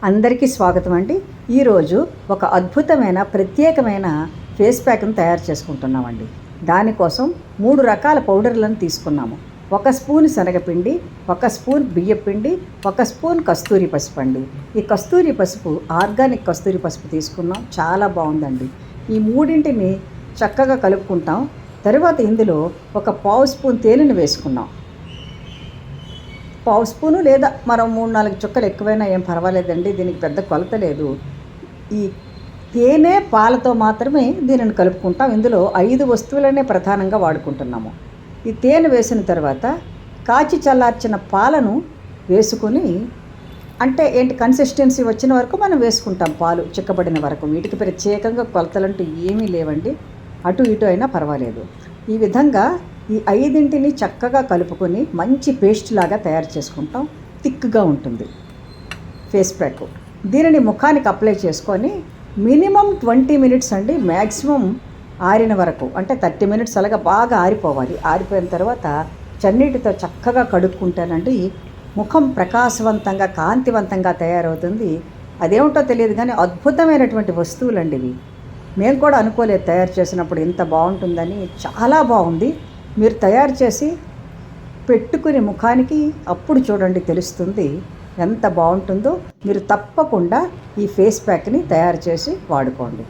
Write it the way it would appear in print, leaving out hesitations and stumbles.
అందరికీ స్వాగతం అండి. ఈరోజు ఒక అద్భుతమైన ప్రత్యేకమైన ఫేస్ ప్యాక్ను తయారు చేసుకుంటున్నామండి. దానికోసం 3 రకాల పౌడర్లను తీసుకున్నాము. 1 స్పూన్ శనగపిండి, 1 స్పూన్ బియ్యపిండి, 1 స్పూన్ కస్తూరి పసుపు అండి. ఈ కస్తూరి పసుపు ఆర్గానిక్ కస్తూరి పసుపు తీసుకున్నాం, చాలా బాగుందండి. ఈ మూడింటిని చక్కగా కలుపుకుంటాం. తర్వాత ఇందులో 1 స్పూన్ తేనెను వేసుకున్నాం. 1 స్పూను లేదా మనం 3-4 చుక్కలు ఎక్కువైనా ఏం పర్వాలేదండి, దీనికి పెద్ద కొలత లేదు. ఈ తేనె పాలతో మాత్రమే దీనిని కలుపుకుంటాం. ఇందులో 5 వస్తువులనే ప్రధానంగా వాడుకుంటున్నాము. ఈ తేనె వేసిన తర్వాత కాచి చల్లార్చిన పాలను వేసుకొని, అంటే కన్సిస్టెన్సీ వచ్చిన వరకు మనం వేసుకుంటాం, పాలు చిక్కబడిన వరకు. వీటికి ప్రత్యేకంగా కొలతలంటూ ఏమీ లేవండి, అటు ఇటు అయినా పర్వాలేదు. ఈ విధంగా ఈ 5ంటిని చక్కగా కలుపుకొని మంచి పేస్ట్ లాగా తయారు చేసుకుంటాం. థిక్గా ఉంటుంది ఫేస్ ప్యాక్. దీనిని ముఖానికి అప్లై చేసుకొని మినిమం 20 మినిట్స్ అండి, మ్యాక్సిమం ఆరిన వరకు, అంటే 30 మినిట్స్ అలాగా బాగా ఆరిపోవాలి. ఆరిపోయిన తర్వాత చన్నీటితో చక్కగా కడుక్కుంటానండి ముఖం ప్రకాశవంతంగా కాంతివంతంగా తయారవుతుంది. అదేమిటో తెలియదు కానీ అద్భుతమైనటువంటి వస్తువులండి ఇవి. మేము కూడా అనుకోలేదు తయారు చేసినప్పుడు ఇంత బాగుంటుందని. చాలా బాగుంది. మీరు తయారు చేసి పెట్టుకుని ముఖానికి అప్పుడు చూడండి, తెలుస్తుంది ఎంత బాగుంటుందో. మీరు తప్పకుండా ఈ ఫేస్ ప్యాక్ని తయారు చేసి వాడుకోండి.